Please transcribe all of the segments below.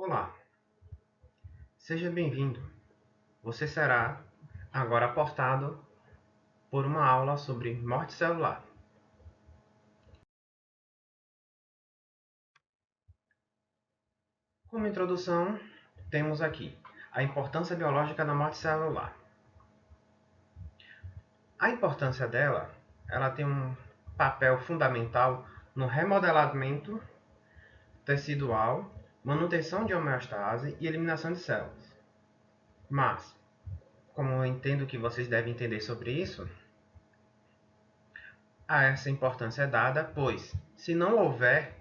Olá, seja bem-vindo. Você será agora aportado por uma aula sobre morte celular. Como introdução, temos aqui a importância biológica da morte celular. A importância dela, ela tem um papel fundamental no remodelamento tecidual, manutenção de homeostase e eliminação de células. Mas, como eu entendo que vocês devem entender sobre isso, a essa importância é dada, pois, se não houver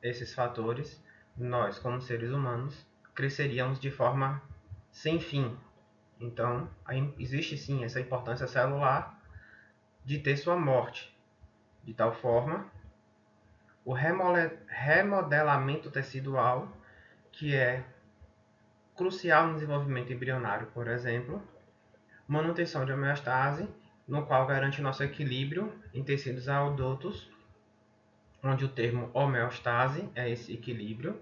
esses fatores, nós, como seres humanos, cresceríamos de forma sem fim. Então, existe sim essa importância celular de ter sua morte. De tal forma, o remodelamento tecidual, que é crucial no desenvolvimento embrionário, por exemplo, manutenção de homeostase, no qual garante nosso equilíbrio em tecidos adultos, onde o termo homeostase é esse equilíbrio,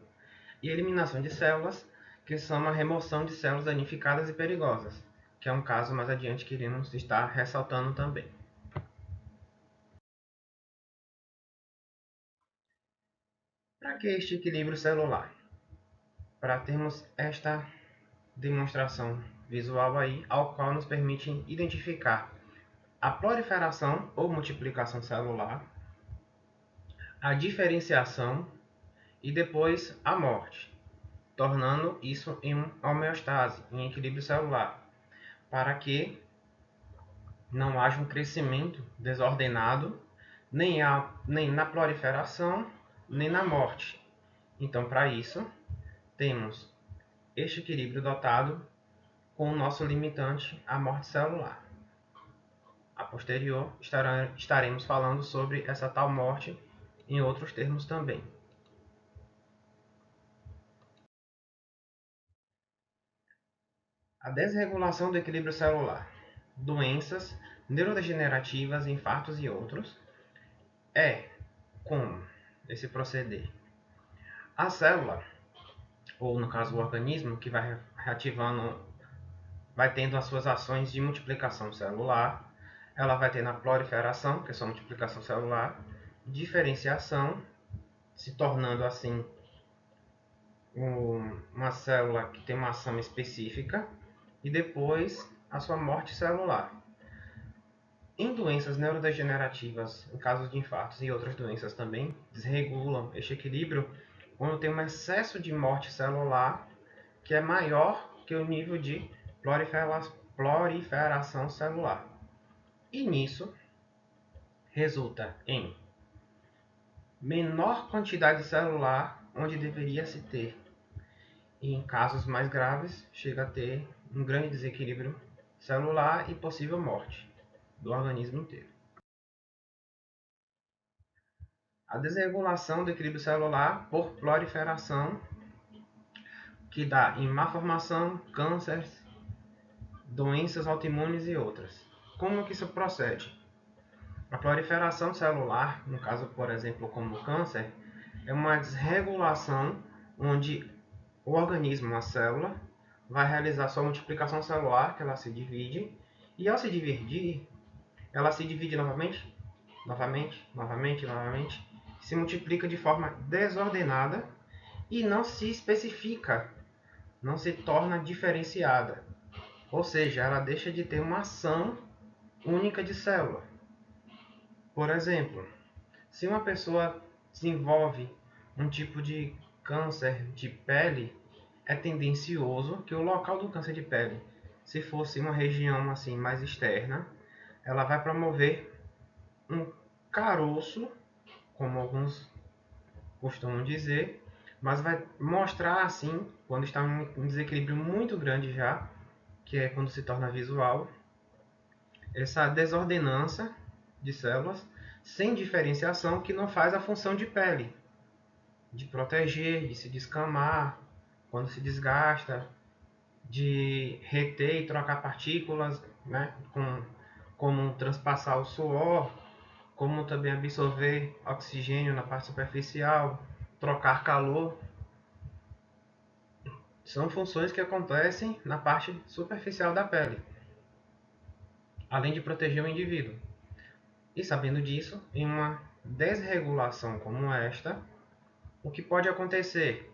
e eliminação de células, que são a remoção de células danificadas e perigosas, que é um caso mais adiante que iremos estar ressaltando também. Para que este equilíbrio celular? Para termos esta demonstração visual aí, ao qual nos permite identificar a proliferação ou multiplicação celular, a diferenciação e depois a morte, tornando isso em homeostase, em equilíbrio celular, para que não haja um crescimento desordenado, nem na proliferação, nem na morte. Então, para isso, temos este equilíbrio dotado com o nosso limitante, a morte celular. A posterior, estaremos falando sobre essa tal morte em outros termos também. A desregulação do equilíbrio celular, doenças neurodegenerativas, infartos e outros, é como esse proceder. A célula, ou no caso o organismo, que vai reativando, vai tendo as suas ações de multiplicação celular, ela vai ter a proliferação, que é sua multiplicação celular, diferenciação, se tornando assim uma célula que tem uma ação específica, e depois a sua morte celular. Em doenças neurodegenerativas, em casos de infartos e outras doenças também, desregulam este equilíbrio quando tem um excesso de morte celular que é maior que o nível de proliferação celular. E nisso resulta em menor quantidade celular onde deveria se ter. E em casos mais graves, chega a ter um grande desequilíbrio celular e possível morte do organismo inteiro. A desregulação do equilíbrio celular por proliferação, que dá em má formação, cânceres, doenças autoimunes e outras. Como que isso procede? A proliferação celular, no caso, por exemplo, como o câncer, é uma desregulação onde o organismo, a célula, vai realizar sua multiplicação celular, que ela se divide, e ao se dividir, ela se divide novamente, novamente, se multiplica de forma desordenada e não se especifica, não se torna diferenciada. Ou seja, ela deixa de ter uma ação única de célula. Por exemplo, se uma pessoa desenvolve um tipo de câncer de pele, é tendencioso que o local do câncer de pele, se fosse uma região assim mais externa, ela vai promover um caroço, como alguns costumam dizer, mas vai mostrar assim, quando está em um desequilíbrio muito grande já, que é quando se torna visual, essa desordenância de células sem diferenciação que não faz a função de pele, de proteger, de se descamar quando se desgasta, de reter e trocar partículas, né, como transpassar o suor, como também absorver oxigênio na parte superficial, trocar calor. São funções que acontecem na parte superficial da pele, além de proteger o indivíduo. E sabendo disso, em uma desregulação como esta, o que pode acontecer?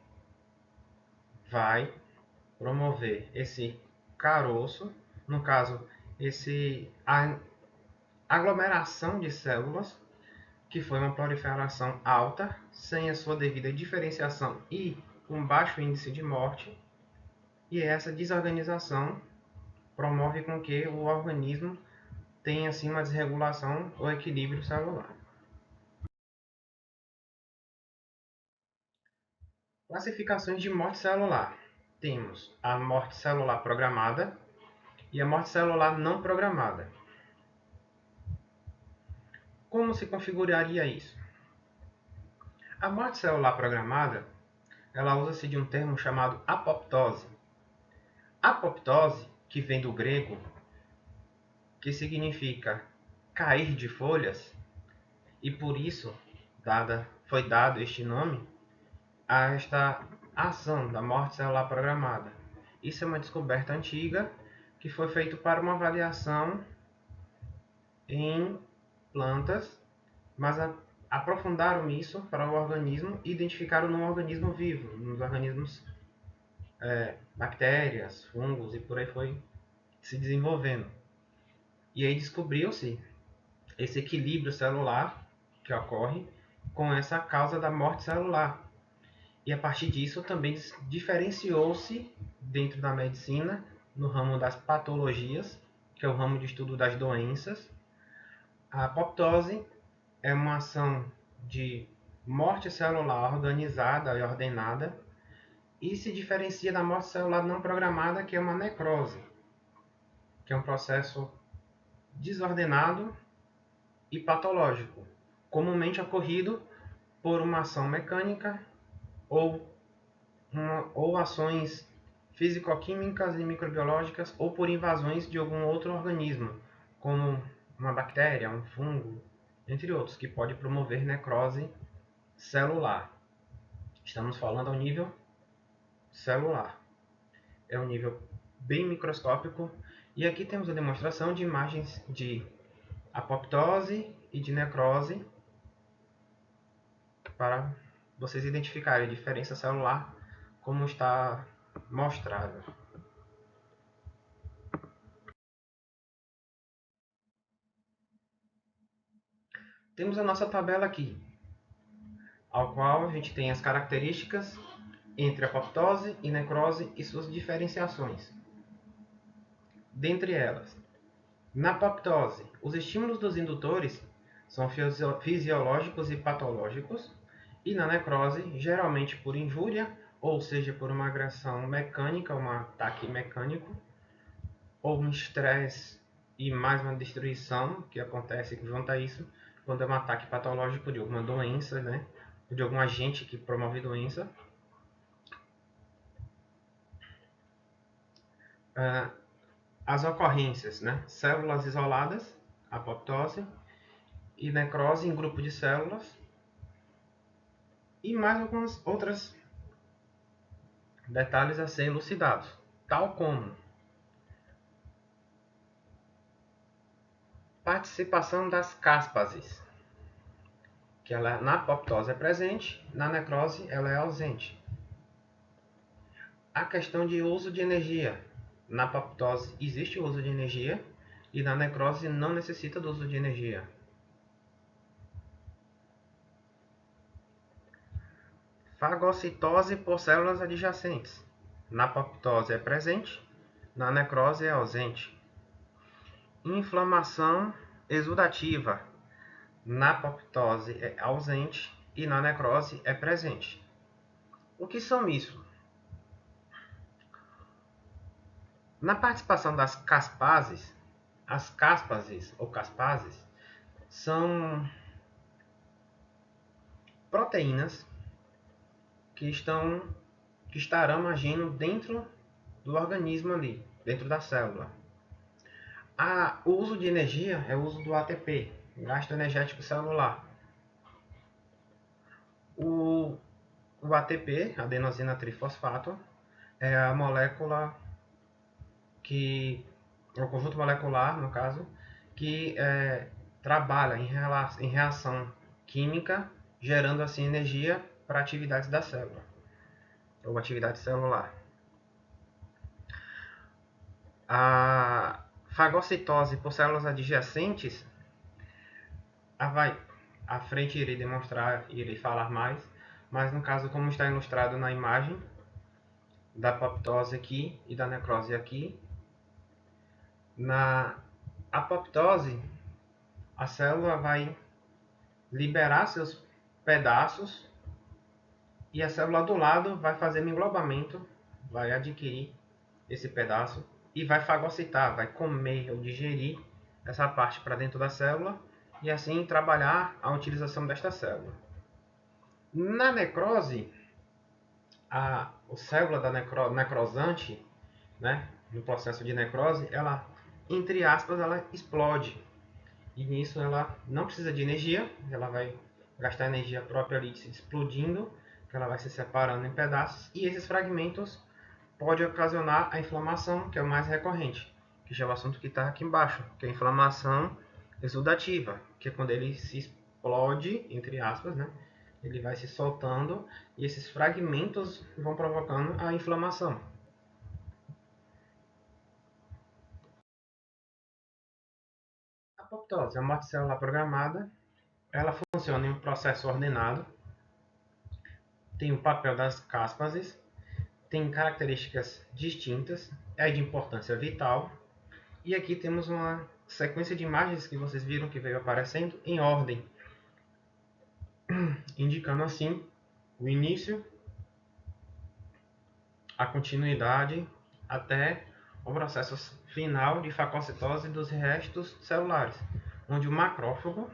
Vai promover esse caroço, no caso, esse aglomeração de células, que foi uma proliferação alta, sem a sua devida diferenciação e com baixo índice de morte, e essa desorganização promove com que o organismo tenha assim uma desregulação ou equilíbrio celular. Classificações de morte celular. Temos a morte celular programada e a morte celular não programada. Como se configuraria isso? A morte celular programada, ela usa-se de um termo chamado apoptose. Apoptose, que vem do grego, que significa cair de folhas, e por isso foi dado este nome a esta ação da morte celular programada. Isso é uma descoberta antiga que foi feita para uma avaliação em plantas, mas aprofundaram isso para o organismo e identificaram no organismo vivo, nos organismos bactérias, fungos e por aí foi se desenvolvendo. E aí descobriu-se esse equilíbrio celular que ocorre com essa causa da morte celular. E a partir disso também diferenciou-se dentro da medicina, no ramo das patologias, que é o ramo de estudo das doenças. A apoptose é uma ação de morte celular organizada e ordenada e se diferencia da morte celular não programada, que é uma necrose, que é um processo desordenado e patológico, comumente ocorrido por uma ação mecânica ou ações físico-químicas e microbiológicas ou por invasões de algum outro organismo, como uma bactéria, um fungo, entre outros, que pode promover necrose celular. Estamos falando ao nível celular. É um nível bem microscópico e aqui temos a demonstração de imagens de apoptose e de necrose para vocês identificarem a diferença celular como está mostrado. Temos a nossa tabela aqui, ao qual a gente tem as características entre apoptose e necrose e suas diferenciações. Dentre elas, na apoptose, os estímulos dos indutores são fisiológicos e patológicos, e na necrose, geralmente por injúria, ou seja, por uma agressão mecânica, um ataque mecânico, ou um estresse e mais uma destruição que acontece junto a isso, quando é um ataque patológico de alguma doença, né? De algum agente que promove doença. As ocorrências, né? Células isoladas, apoptose, e necrose em grupo de células, e mais alguns outros detalhes a ser elucidados, tal como participação das caspases, que ela na apoptose é presente, na necrose ela é ausente. A questão de uso de energia. Na apoptose existe o uso de energia e na necrose não necessita do uso de energia. Fagocitose por células adjacentes. Na apoptose é presente, na necrose é ausente. Inflamação exudativa. Na apoptose é ausente e na necrose é presente. O que são isso? Na participação das caspases, as caspases ou caspases são proteínas que estarão agindo dentro do organismo ali, dentro da célula. O uso de energia é o uso do ATP, gasto energético celular. O ATP, adenosina trifosfato, é a molécula que, o conjunto molecular, no caso, que trabalha em reação química, gerando assim energia para atividades da célula, ou atividade celular. A fagocitose por células adjacentes, à frente irei demonstrar, irei falar mais, mas no caso, como está ilustrado na imagem, da apoptose aqui e da necrose aqui, na apoptose, a célula vai liberar seus pedaços e a célula do lado vai fazer um englobamento, vai adquirir esse pedaço e vai fagocitar, vai comer ou digerir essa parte para dentro da célula e assim trabalhar a utilização desta célula. Na necrose, a célula da necrosante, né, no processo de necrose, ela, entre aspas, ela explode. E nisso ela não precisa de energia, ela vai gastar energia própria ali se explodindo, que ela vai se separando em pedaços, e esses fragmentos podem ocasionar a inflamação, que é o mais recorrente, que já é o assunto que está aqui embaixo, que é a inflamação exudativa, que é quando ele se explode, entre aspas, né? Ele vai se soltando e esses fragmentos vão provocando a inflamação. A apoptose é a morte celular programada. Ela funciona em um processo ordenado, tem o papel das caspases, tem características distintas, é de importância vital. E aqui temos uma sequência de imagens que vocês viram que veio aparecendo em ordem, indicando assim o início, a continuidade até o processo final de fagocitose dos restos celulares, onde o macrófago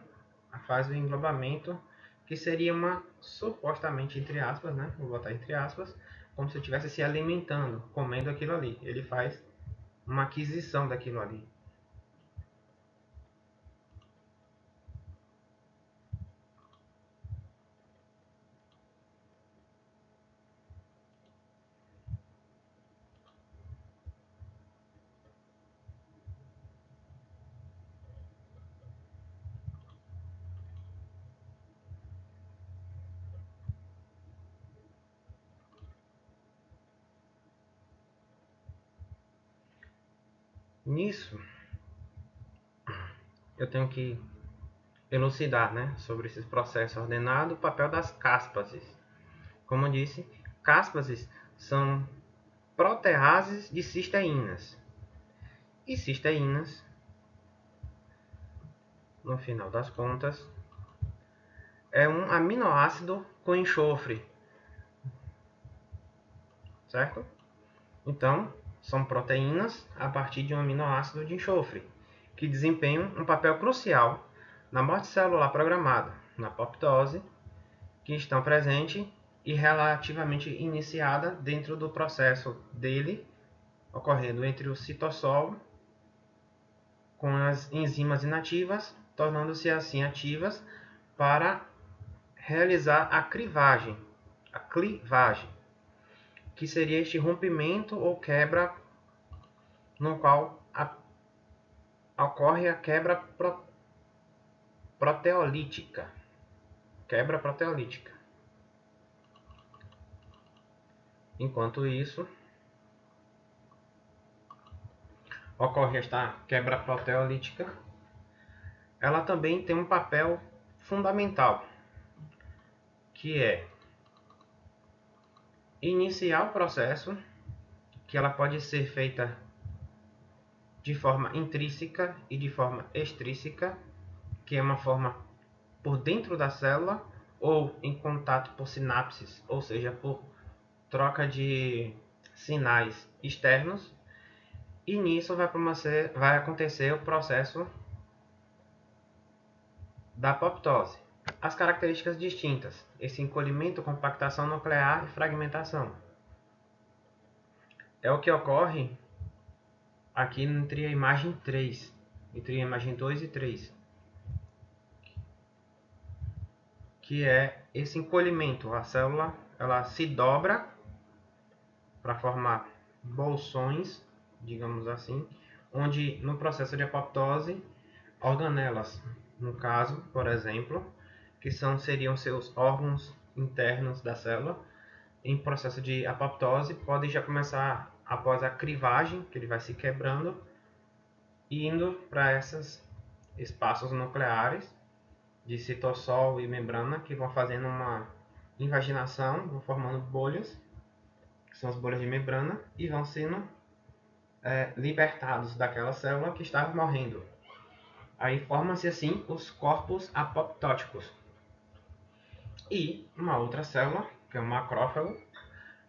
faz o englobamento, que seria uma, supostamente, entre aspas, né? Vou botar entre aspas, como se estivesse se alimentando, comendo aquilo ali. Ele faz uma aquisição daquilo ali. Nisso, eu tenho que elucidar, né, sobre esse processo ordenado, o papel das caspases. Como eu disse, caspases são proteases de cisteínas. E cisteínas, no final das contas, é um aminoácido com enxofre, certo? Então, são proteínas a partir de um aminoácido de enxofre, que desempenham um papel crucial na morte celular programada, na apoptose, que estão presentes e relativamente iniciada dentro do processo dele, ocorrendo entre o citossol com as enzimas inativas, tornando-se assim ativas para realizar a clivagem, que seria este rompimento ou quebra no qual ocorre a quebra proteolítica. Quebra proteolítica. Enquanto isso, ocorre esta quebra proteolítica, ela também tem um papel fundamental, que é iniciar o processo, que ela pode ser feita de forma intrínseca e de forma extrínseca, que é uma forma por dentro da célula ou em contato por sinapses, ou seja, por troca de sinais externos, e nisso vai acontecer o processo da apoptose. As características distintas, esse encolhimento, compactação nuclear e fragmentação. É o que ocorre aqui entre a imagem 3, entre a imagem 2 e 3, que é esse encolhimento. A célula ela se dobra para formar bolsões, digamos assim, onde no processo de apoptose, organelas, no caso, por exemplo, que seriam seus órgãos internos da célula, em processo de apoptose, podem já começar após a crivagem, que ele vai se quebrando, indo para esses espaços nucleares de citossol e membrana, que vão fazendo uma invaginação, vão formando bolhas, que são as bolhas de membrana, e vão sendo libertados daquela célula que estava morrendo. Aí formam-se assim os corpos apoptóticos. E uma outra célula, que é o macrófago,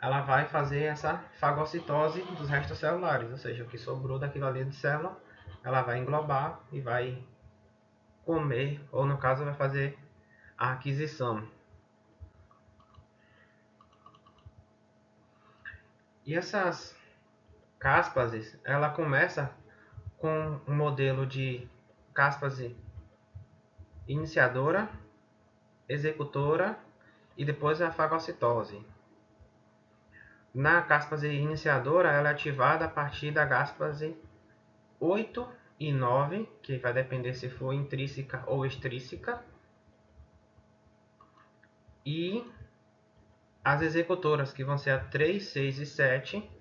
ela vai fazer essa fagocitose dos restos celulares, ou seja, o que sobrou daquilo ali de célula, ela vai englobar e vai comer, ou no caso vai fazer a aquisição. E essas caspases, ela começa com um modelo de cáspase iniciadora, executora e depois a fagocitose. Na cáspase iniciadora, ela é ativada a partir da cáspase 8 e 9, que vai depender se for intrínseca ou extrínseca. E as executoras, que vão ser a 3, 6 e 7,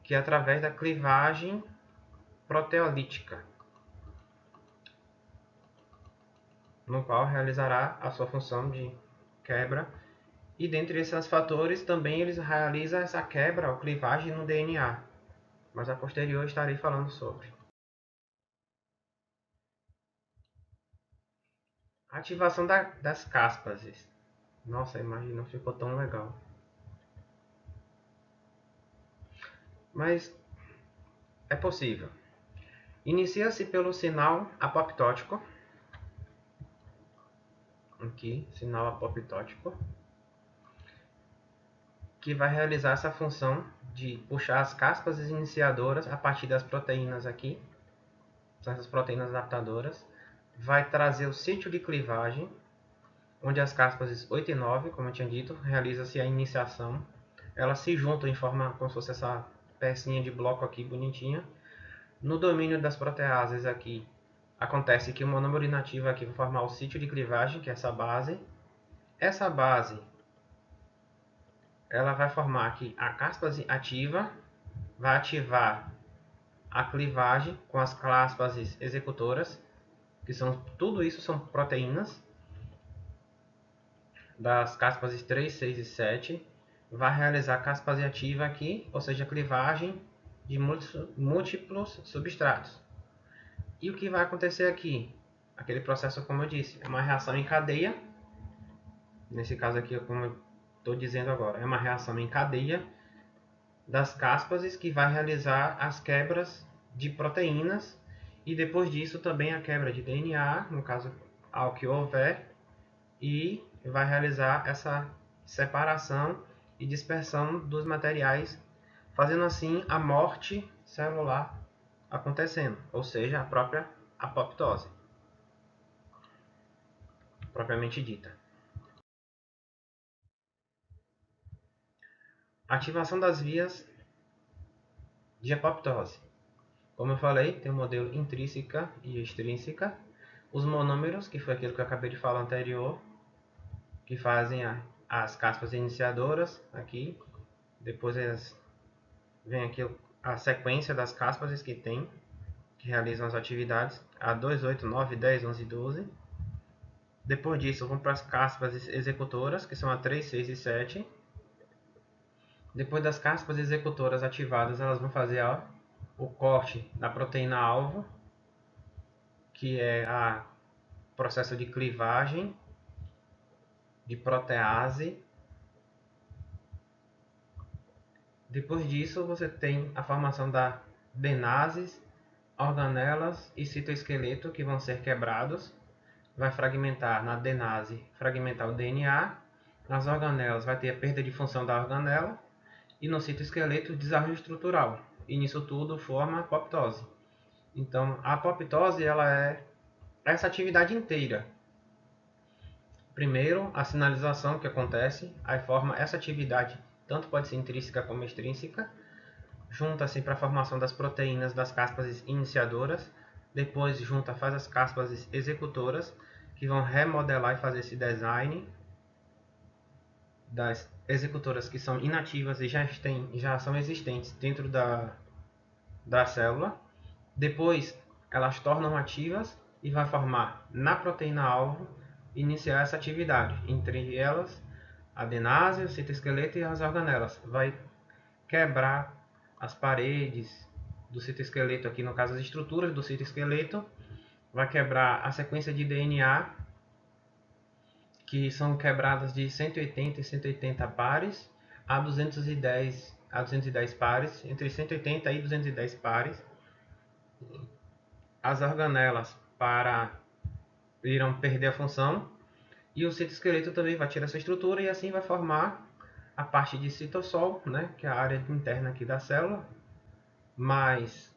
que é através da clivagem proteolítica, no qual realizará a sua função de quebra. E dentre esses fatores, também eles realizam essa quebra ou clivagem no DNA. Mas a posterior estarei falando sobre. A ativação das caspases. Nossa, a imagem não ficou tão legal. Mas é possível. Inicia-se pelo sinal apoptótico. Aqui, sinal apoptótico. Que vai realizar essa função de puxar as caspases iniciadoras a partir das proteínas aqui. São essas proteínas adaptadoras. Vai trazer o sítio de clivagem, onde as caspases 8 e 9, como eu tinha dito, realiza-se a iniciação. Elas se juntam em forma como se fosse essa pecinha de bloco aqui bonitinha. No domínio das proteases aqui, acontece que o monômero inativo aqui vai formar o sítio de clivagem, que é essa base. Essa base, ela vai formar aqui a caspase ativa, vai ativar a clivagem com as caspases executoras, que são tudo isso são proteínas das caspases 3, 6 e 7. Vai realizar a caspase ativa aqui, ou seja, a clivagem de múltiplos substratos. E o que vai acontecer aqui? Aquele processo, como eu disse, é uma reação em cadeia. Nesse caso aqui, como eu estou dizendo agora, é uma reação em cadeia das caspases que vai realizar as quebras de proteínas e depois disso também a quebra de DNA, no caso ao que houver, e vai realizar essa separação e dispersão dos materiais, fazendo assim a morte celular acontecendo, ou seja, a própria apoptose, propriamente dita. Ativação das vias de apoptose. Como eu falei, tem o modelo intrínseca e extrínseca. Os monômeros, que foi aquilo que eu acabei de falar anterior, que fazem as caspas iniciadoras aqui. Depois vem aqui a sequência das caspas que tem, que realizam as atividades. A 2, 8, 9, 10, 11 e 12. Depois disso, vão para as caspas executoras, que são a 3, 6 e 7. Depois das caspas executoras ativadas, elas vão fazer o corte da proteína-alvo, que é o processo de clivagem, de protease. Depois disso, você tem a formação da denases, organelas e citoesqueleto, que vão ser quebrados. Vai fragmentar na denase, fragmentar o DNA. Nas organelas vai ter a perda de função da organela. E no citoesqueleto, desarranjo estrutural. E nisso tudo forma a apoptose. Então, a apoptose ela é essa atividade inteira. Primeiro, a sinalização que acontece, aí forma essa atividade tanto pode ser intrínseca como extrínseca. Junta-se para a formação das proteínas das caspas iniciadoras, depois faz as caspas executoras, que vão remodelar e fazer esse design das executoras que são inativas e já são existentes dentro da célula. Depois elas tornam ativas e vai formar na proteína-alvo, iniciar essa atividade, entre elas a adenase, o citoesqueleto e as organelas. Vai quebrar as paredes do citoesqueleto, aqui no caso as estruturas do citoesqueleto, vai quebrar a sequência de DNA, que são quebradas de 180 e 180 pares a 210 pares, entre 180 e 210 pares. As organelas irão perder a função e o citoesqueleto também vai tirar essa estrutura e assim vai formar a parte de citossol, né, que é a área interna aqui da célula, mais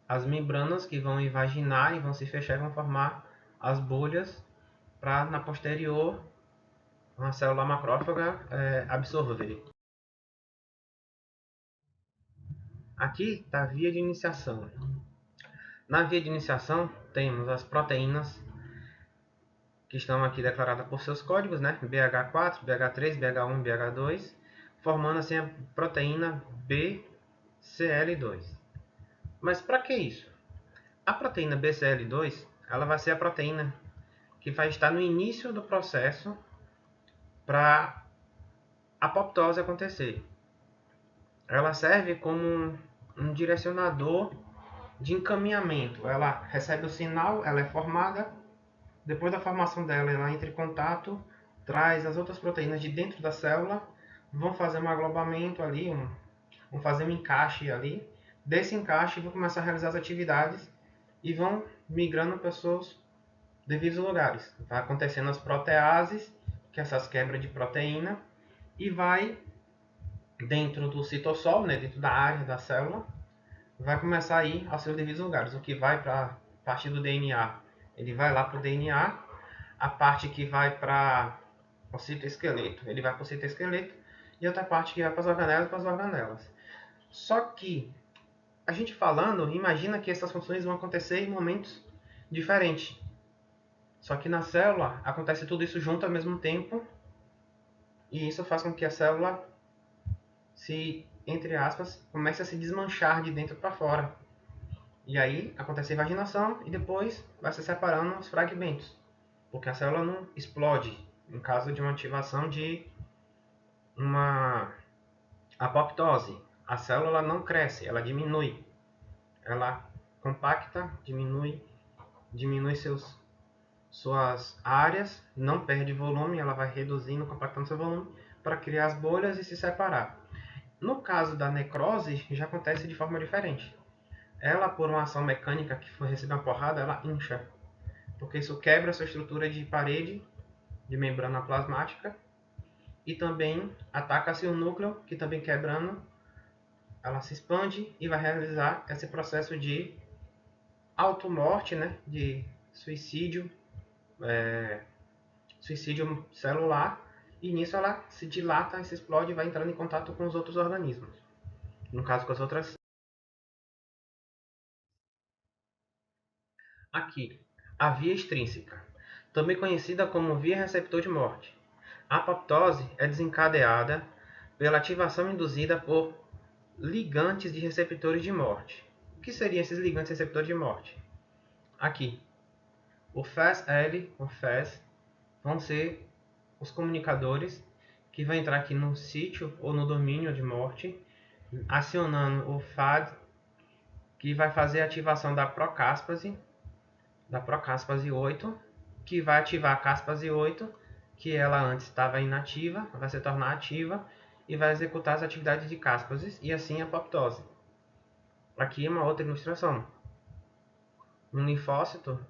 as membranas que vão invaginar e vão se fechar e vão formar as bolhas para na posterior uma célula macrófaga absorver. Aqui está a via de iniciação. Na via de iniciação temos as proteínas que estão aqui declaradas por seus códigos, né? BH4, BH3, BH1, BH2, formando assim a proteína BCL2. Mas para que isso? A proteína BCL2 ela vai ser a proteína que vai estar no início do processo para a apoptose acontecer. Ela serve como um direcionador de encaminhamento. Ela recebe o sinal, ela é formada. Depois da formação dela, ela entra em contato, traz as outras proteínas de dentro da célula, vão fazer um aglobamento ali, vão fazer um encaixe ali. Desse encaixe, vão começar a realizar as atividades e vão migrando para seus devidos lugares. Vai acontecendo as proteases, que é essas quebras de proteína, e vai dentro do citossol, né, dentro da área da célula, vai começar a ir aos seus devidos lugares. O que vai para a parte do DNA, ele vai lá para o DNA. A parte que vai para o citoesqueleto, ele vai para o citoesqueleto. E outra parte que vai para as organelas. Só que, a gente falando, imagina que essas funções vão acontecer em momentos diferentes. Só que na célula, acontece tudo isso junto ao mesmo tempo. E isso faz com que a célula entre aspas, comece a se desmanchar de dentro para fora. E aí acontece a invaginação e depois vai se separando os fragmentos. Porque a célula não explode em caso de uma ativação de uma apoptose. A célula não cresce, ela diminui. Ela compacta, diminui suas áreas, não perde volume, ela vai reduzindo, compactando seu volume para criar as bolhas e se separar. No caso da necrose, já acontece de forma diferente. Ela, por uma ação mecânica que foi receber uma porrada, ela incha. Porque isso quebra a sua estrutura de parede, de membrana plasmática. E também ataca-se o núcleo, que também quebrando, ela se expande e vai realizar esse processo de automorte, né? De suicídio, suicídio celular. E nisso ela se dilata, se explode e vai entrando em contato com os outros organismos. No caso, com as outras. Aqui, a via extrínseca, também conhecida como via receptor de morte. A apoptose é desencadeada pela ativação induzida por ligantes de receptores de morte. O que seriam esses ligantes receptores de morte? Aqui, o FAS-L, o FAS, vão ser os comunicadores que vão entrar aqui no sítio ou no domínio de morte, acionando o FAD, que vai fazer a ativação da procáspase 8, que vai ativar a cáspase 8, que ela antes estava inativa, vai se tornar ativa e vai executar as atividades de cáspase e assim a apoptose. Aqui é uma outra ilustração. Um linfócito,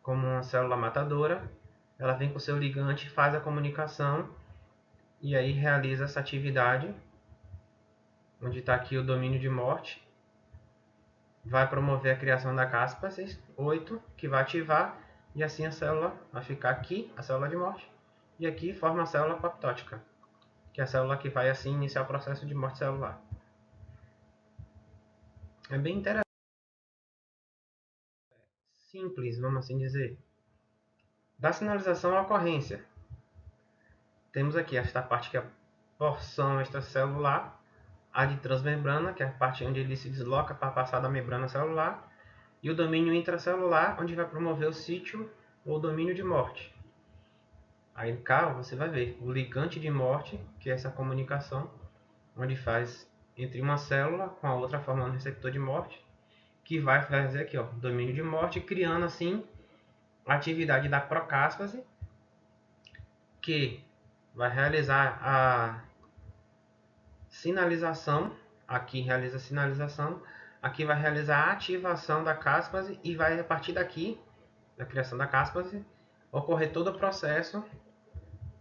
como uma célula matadora, ela vem com seu ligante, faz a comunicação e aí realiza essa atividade, onde está aqui o domínio de morte. Vai promover a criação da cáspase 8, que vai ativar, e assim a célula vai ficar aqui, a célula de morte, e aqui forma a célula apoptótica, que é a célula que vai assim iniciar o processo de morte celular. É bem interessante, simples, vamos assim dizer. Da sinalização à ocorrência, temos aqui esta parte que é a porção extracelular, a de transmembrana, que é a parte onde ele se desloca para passar da membrana celular, e o domínio intracelular, onde vai promover o sítio ou domínio de morte. Aí cá você vai ver o ligante de morte, que é essa comunicação, onde faz entre uma célula com a outra formando um receptor de morte, que vai fazer aqui, ó, domínio de morte, criando assim a atividade da procáspase, que vai realizar a sinalização, aqui realiza a sinalização, aqui vai realizar a ativação da cáspase e vai a partir daqui, da criação da cáspase, ocorrer todo o processo,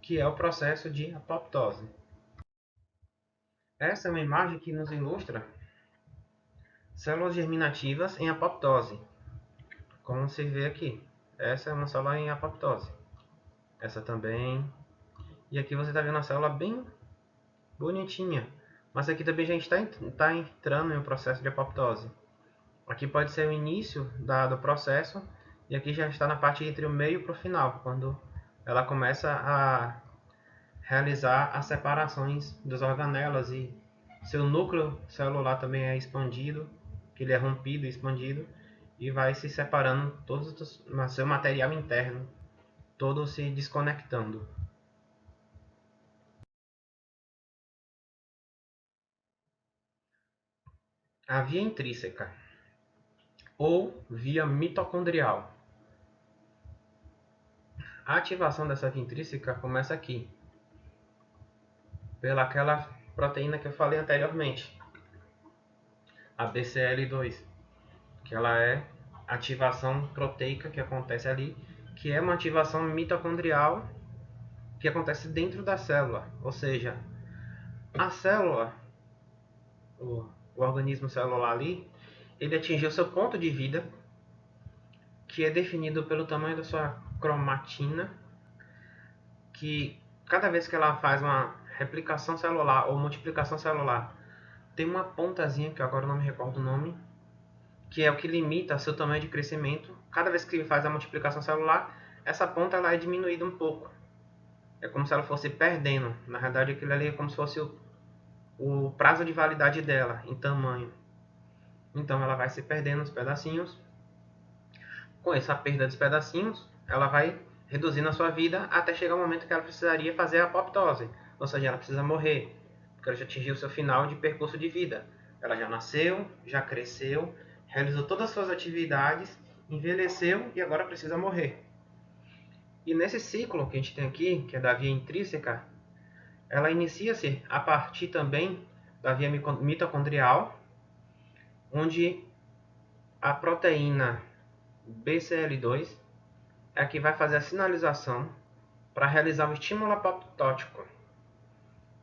que é o processo de apoptose. Essa é uma imagem que nos ilustra células germinativas em apoptose, como se vê aqui. Essa é uma célula em apoptose. Essa também. E aqui você está vendo a célula bem bonitinha. Mas aqui também já está entrando em um processo de apoptose. Aqui pode ser o início do processo. E aqui já está na parte entre o meio para o final, quando ela começa a realizar as separações das organelas e seu núcleo celular também é expandido, que ele é rompido e expandido, e vai se separando todos o seu material interno, todo se desconectando. A via intrínseca ou via mitocondrial. A ativação dessa via intrínseca começa aqui, pelaquela proteína que eu falei anteriormente, a BCL2, que ela é ativação proteica que acontece ali, que é uma ativação mitocondrial que acontece dentro da célula, ou seja, a célula, o organismo celular ali, ele atingiu seu ponto de vida, que é definido pelo tamanho da sua cromatina, que cada vez que ela faz uma replicação celular ou multiplicação celular, tem uma pontazinha, que agora não me recordo o nome, que é o que limita seu tamanho de crescimento. Cada vez que faz a multiplicação celular, essa ponta ela é diminuída um pouco. É como se ela fosse perdendo. Na verdade, aquilo ali é como se fosse o prazo de validade dela em tamanho. Então ela vai se perdendo os pedacinhos. Com essa perda dos pedacinhos, ela vai reduzindo a sua vida até chegar o momento que ela precisaria fazer a apoptose. Ou seja, ela precisa morrer, porque ela já atingiu o seu final de percurso de vida. Ela já nasceu, já cresceu, realizou todas as suas atividades, envelheceu e agora precisa morrer. E nesse ciclo que a gente tem aqui, que é da via intrínseca, ela inicia-se a partir também da via mitocondrial, onde a proteína BCL2 é a que vai fazer a sinalização para realizar o estímulo apoptótico,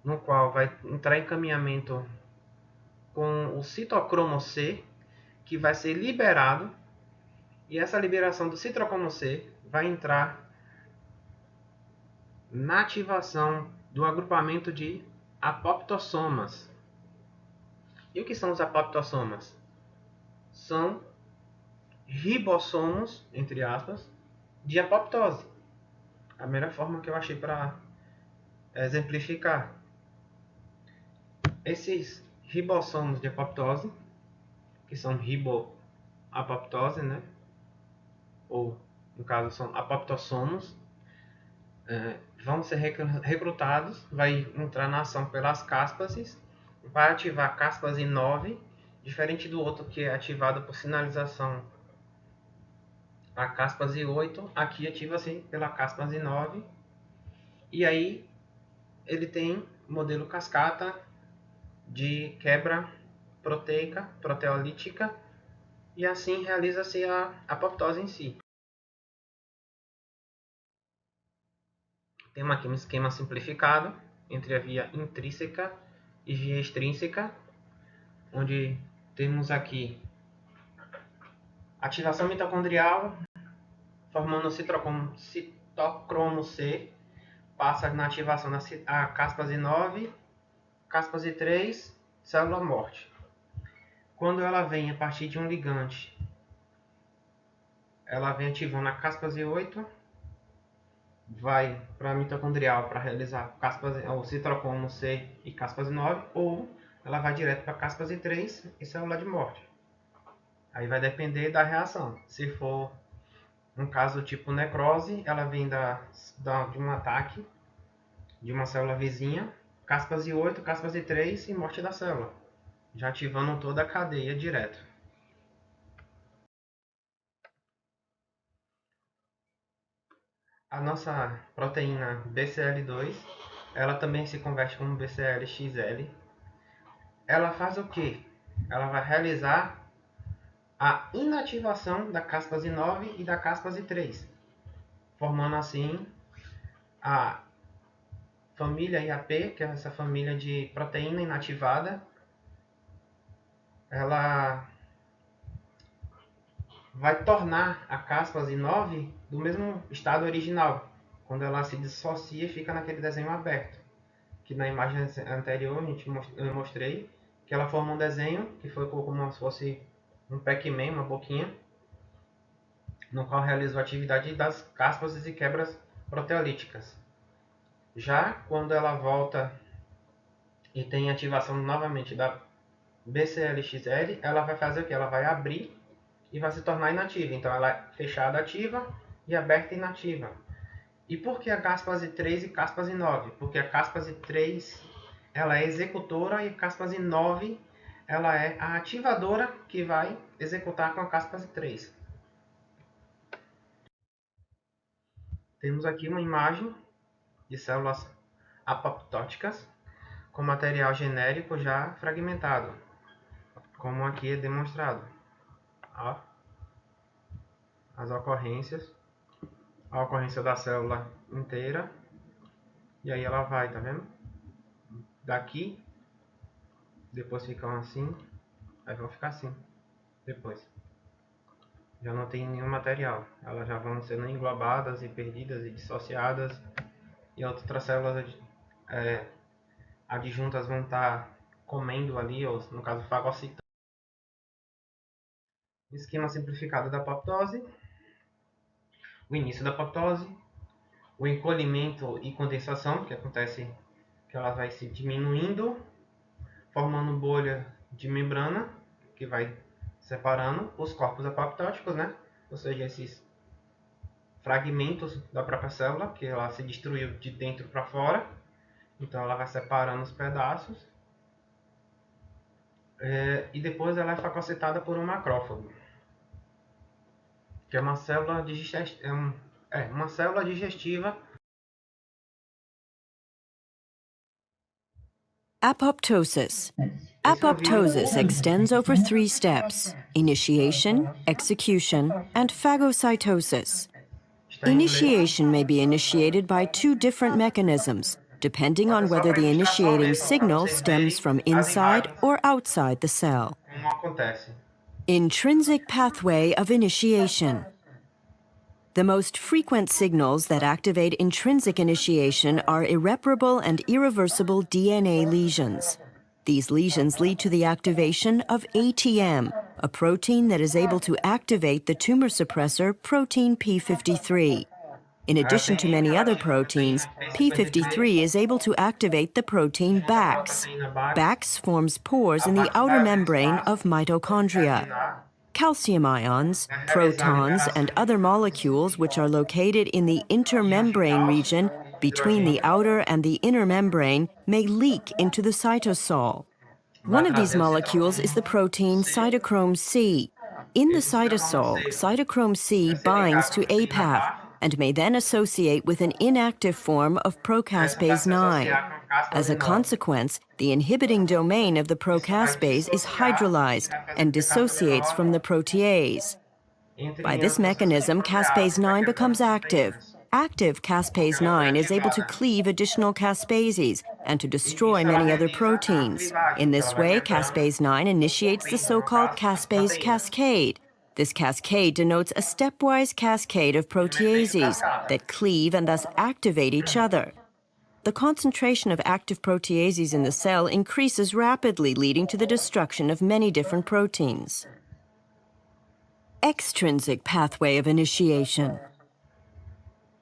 no qual vai entrar em caminhamento com o citocromo C, que vai ser liberado, e essa liberação do citocromo C vai entrar na ativação do agrupamento de apoptossomas. E o que são os apoptossomas? São ribossomos, entre aspas, de apoptose. A melhor forma que eu achei para exemplificar. Esses ribossomos de apoptose, que são riboapoptose, né? Ou, no caso, são apoptossomos, vão ser recrutados, vai entrar na ação pelas caspases, vai ativar a caspase 9, diferente do outro que é ativado por sinalização a caspase 8, aqui ativa-se pela caspase 9, e aí ele tem modelo cascata de quebra proteica, proteolítica, e assim realiza-se a apoptose em si. Temos aqui um esquema simplificado entre a via intrínseca e via extrínseca, onde temos aqui ativação mitocondrial, formando o citocromo C, passa na ativação a caspase 9, caspase 3, célula morte. Quando ela vem a partir de um ligante, ela vem ativando a caspase 8, vai para a mitocondrial para realizar o citocromo C e caspase 9, ou ela vai direto para caspase 3 e célula de morte. Aí vai depender da reação. Se for um caso tipo necrose, ela vem de um ataque de uma célula vizinha, caspase 8, caspase 3 e morte da célula, já ativando toda a cadeia direto. A nossa proteína BCL2, ela também se converte como BCL-XL. Ela faz o quê? Ela vai realizar a inativação da caspase 9 e da caspase 3, formando assim a família IAP, que é essa família de proteína inativada. Ela vai tornar a caspase 9 do mesmo estado original, quando ela se dissocia e fica naquele desenho aberto, que na imagem anterior eu mostrei que ela forma um desenho que foi como se fosse um Pac-Man, uma boquinha, no qual realizou a atividade das caspas e quebras proteolíticas. Já quando ela volta e tem ativação novamente da BCL-XL, ela vai fazer o que? Ela vai abrir e vai se tornar inativa. Então ela é fechada ativa e aberta inativa. E por que a caspase 3 e caspase 9? Porque a caspase 3 ela é executora e a caspase 9 ela é a ativadora que vai executar com a caspase 3. Temos aqui uma imagem de células apoptóticas com material genérico já fragmentado, como aqui é demonstrado. Ó, as ocorrências, a ocorrência da célula inteira, e aí ela vai, tá vendo? Daqui, depois ficam assim, aí vão ficar assim, depois. Já não tem nenhum material, elas já vão sendo englobadas e perdidas e dissociadas, e outras células adjuntas vão estar comendo ali, ou no caso fagocitando. Esquema simplificado da apoptose, o início da apoptose, o encolhimento e condensação, que acontece que ela vai se diminuindo, formando bolha de membrana, que vai separando os corpos apoptóticos, né? Ou seja, esses fragmentos da própria célula, que ela se destruiu de dentro para fora, então ela vai separando os pedaços, e depois ela é fagocitada por um macrófago, que é uma célula digestiva. Apoptosis. Apoptosis extends over 3 steps: initiation, execution, and phagocytosis. Initiation may be initiated by 2 different mechanisms, depending on whether the initiating signal stems from inside or outside the cell. Como acontece? Intrinsic pathway of initiation. The most frequent signals that activate intrinsic initiation are irreparable and irreversible DNA lesions. These lesions lead to the activation of ATM, a protein that is able to activate the tumor suppressor protein p53. In addition to many other proteins, p53 is able to activate the protein BAX. BAX forms pores in the outer membrane of mitochondria. Calcium ions, protons, and other molecules which are located in the intermembrane region between the outer and the inner membrane may leak into the cytosol. One of these molecules is the protein cytochrome C. In the cytosol, cytochrome C binds to APAF and may then associate with an inactive form of procaspase 9. As a consequence, the inhibiting domain of the procaspase is hydrolyzed and dissociates from the protease. By this mechanism, caspase 9 becomes active. Active caspase 9 is able to cleave additional caspases and to destroy many other proteins. In this way, caspase 9 initiates the so-called caspase cascade. This cascade denotes a stepwise cascade of proteases that cleave and thus activate each other. the concentration of active proteases in the cell increases rapidly, leading to the destruction of many different proteins. Extrinsic pathway of initiation.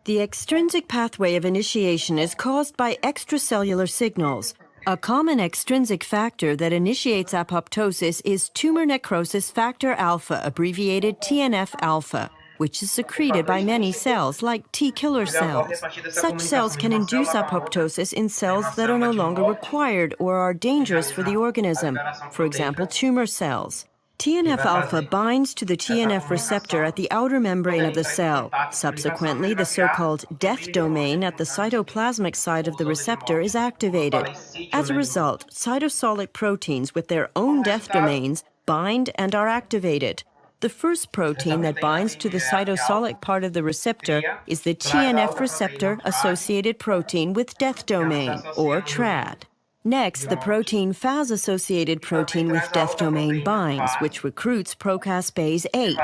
The extrinsic pathway of initiation is caused by extracellular signals. A common extrinsic factor that initiates apoptosis is tumor necrosis factor alpha, abbreviated TNF-alpha, which is secreted by many cells, like T killer cells. Such cells can induce apoptosis in cells that are no longer required or are dangerous for the organism, for example, tumor cells. TNF-alpha binds to the TNF receptor at the outer membrane of the cell. Subsequently, the so-called death domain at the cytoplasmic side of the receptor is activated. As a result, cytosolic proteins with their own death domains bind and are activated. The first protein that binds to the cytosolic part of the receptor is the TNF receptor-associated protein with death domain, or TRAD. Next, the protein Fas-associated protein with death domain binds, which recruits procaspase 8.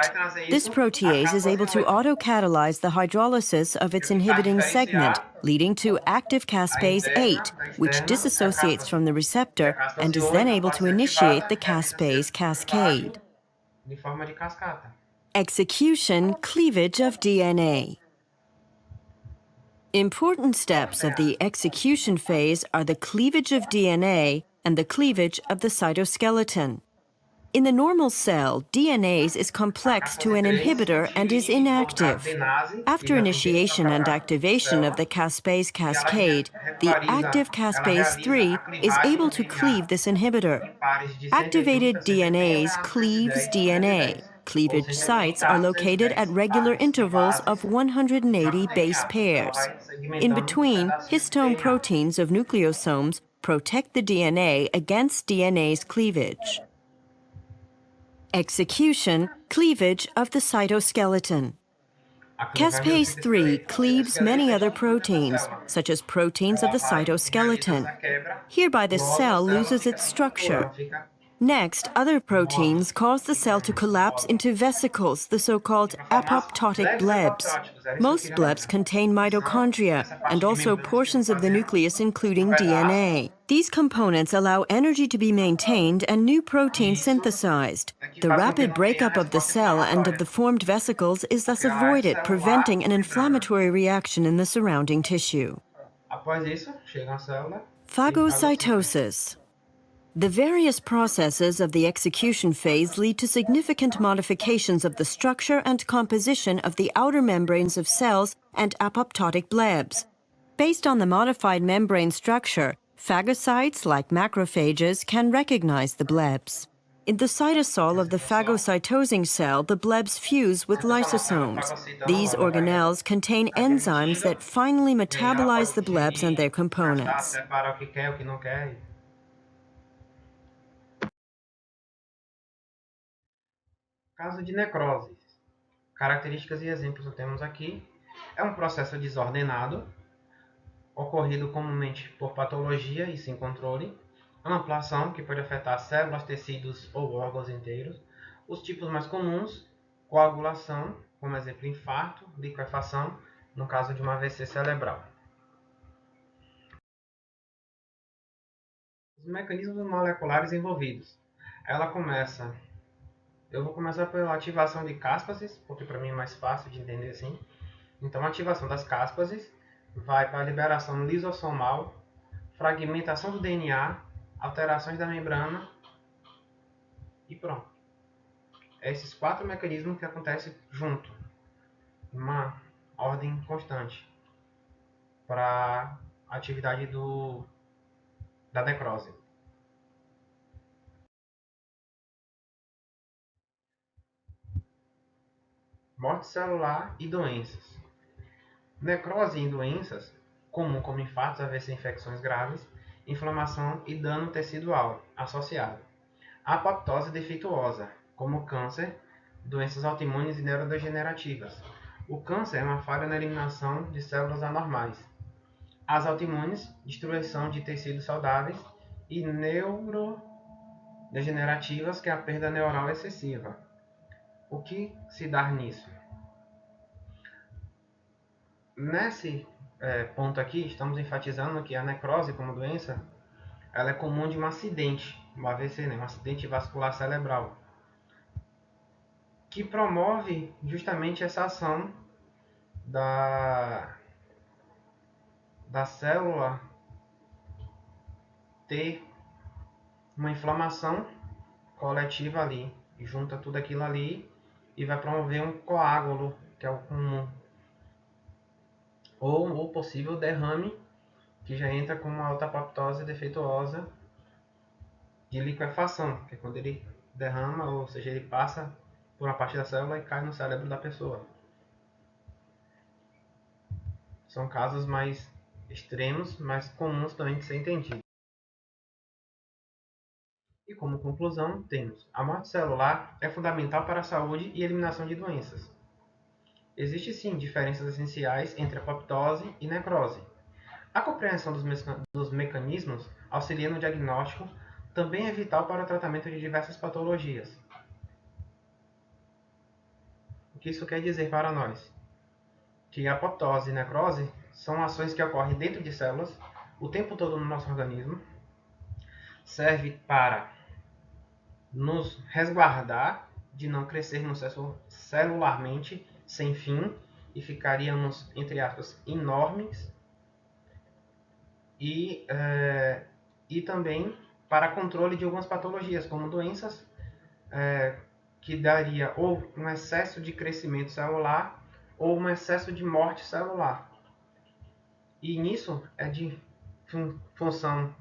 This protease is able to autocatalyze the hydrolysis of its inhibiting segment, leading to active caspase 8, which disassociates from the receptor and is then able to initiate the caspase cascade. Execution, cleavage of DNA. Important steps of the execution phase are the cleavage of DNA and the cleavage of the cytoskeleton. In the normal cell, DNase is complex to an inhibitor and is inactive. After initiation and activation of the caspase cascade, the active caspase 3 is able to cleave this inhibitor. Activated DNase cleaves DNA. Cleavage sites are located at regular intervals of 180 base pairs. In between, histone proteins of nucleosomes protect the DNA against DNase cleavage. Execution, cleavage of the cytoskeleton. Caspase 3 cleaves many other proteins, such as proteins of the cytoskeleton. Hereby, the cell loses its structure. Next, other proteins cause the cell to collapse into vesicles, the so-called apoptotic blebs. Most blebs contain mitochondria and also portions of the nucleus, including DNA. These components allow energy to be maintained and new proteins synthesized. The rapid breakup of the cell and of the formed vesicles is thus avoided, preventing an inflammatory reaction in the surrounding tissue. Phagocytosis. The various processes of the execution phase lead to significant modifications of the structure and composition of the outer membranes of cells and apoptotic blebs. Based on the modified membrane structure, phagocytes, like macrophages, can recognize the blebs. In the cytosol of the phagocytosing cell, the blebs fuse with lysosomes. These organelles contain enzymes that finally metabolize the blebs and their components. Caso de necrose. Características e exemplos que temos aqui. É um processo desordenado, ocorrido comumente por patologia e sem controle, ampliação, que pode afetar células, tecidos ou órgãos inteiros. Os tipos mais comuns, coagulação, como exemplo infarto, liquefação, no caso de uma AVC cerebral. Os mecanismos moleculares envolvidos. Eu vou começar pela ativação de caspases, porque para mim é mais fácil de entender assim. Então, a ativação das caspases vai para a liberação lisossomal, fragmentação do DNA, alterações da membrana e pronto. Esses 4 mecanismos que acontecem junto, em uma ordem constante, para a atividade da necrose. Morte celular e doenças. Necrose em doenças, comum como infartos, AVC, infecções graves, inflamação e dano tecidual associado. Apoptose defeituosa, como câncer, doenças autoimunes e neurodegenerativas. O câncer é uma falha na eliminação de células anormais. As autoimunes, destruição de tecidos saudáveis, e neurodegenerativas, que é a perda neural excessiva. O que se dá nisso? ponto aqui, estamos enfatizando que a necrose como doença, ela é comum de um acidente, um AVC, né? Um acidente vascular cerebral, que promove justamente essa ação da célula ter uma inflamação coletiva ali, junta tudo aquilo ali e vai promover um coágulo, que é o comum, ou o possível derrame, que já entra com uma autoapoptose defeituosa de liquefação, que é quando ele derrama, ou seja, ele passa por uma parte da célula e cai no cérebro da pessoa. São casos mais extremos, mas comuns também de ser entendido. E como conclusão, temos: a morte celular é fundamental para a saúde e eliminação de doenças. Existem sim diferenças essenciais entre apoptose e necrose. A compreensão dos mecanismos auxilia no diagnóstico, também é vital para o tratamento de diversas patologias. O que isso quer dizer para nós? Que a apoptose e necrose são ações que ocorrem dentro de células o tempo todo no nosso organismo, serve para nos resguardar de não crescermos celularmente sem fim e ficaríamos, entre aspas, enormes, e também para controle de algumas patologias, como doenças que daria ou um excesso de crescimento celular ou um excesso de morte celular. E nisso é de função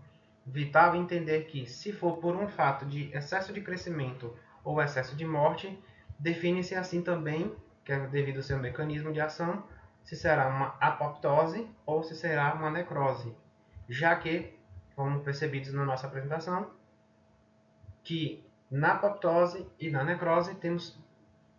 vital entender que, se for por um fato de excesso de crescimento ou excesso de morte, define-se assim também, que é devido ao seu mecanismo de ação, se será uma apoptose ou se será uma necrose, já que, como percebidos na nossa apresentação, que na apoptose e na necrose temos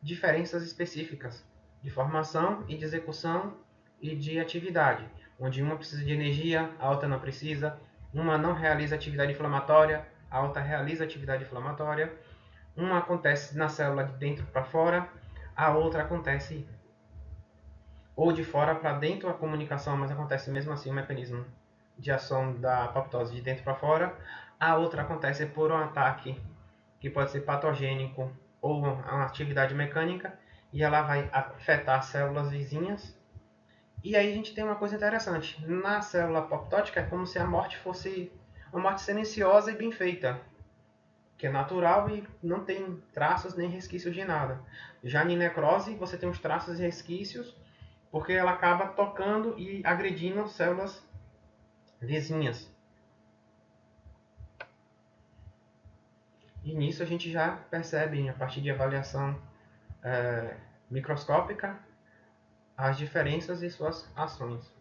diferenças específicas de formação e de execução e de atividade, onde uma precisa de energia, a outra não precisa, uma não realiza atividade inflamatória, a outra realiza atividade inflamatória, uma acontece na célula de dentro para fora, a outra acontece ou de fora para dentro a comunicação, mas acontece mesmo assim o mecanismo de ação da apoptose de dentro para fora, a outra acontece por um ataque que pode ser patogênico ou uma atividade mecânica, e ela vai afetar células vizinhas. E aí a gente tem uma coisa interessante. Na célula apoptótica é como se a morte fosse uma morte silenciosa e bem feita, que é natural e não tem traços nem resquícios de nada. Já em necrose você tem os traços e resquícios, porque ela acaba tocando e agredindo células vizinhas. E nisso a gente já percebe, a partir de avaliação microscópica, as diferenças e suas ações.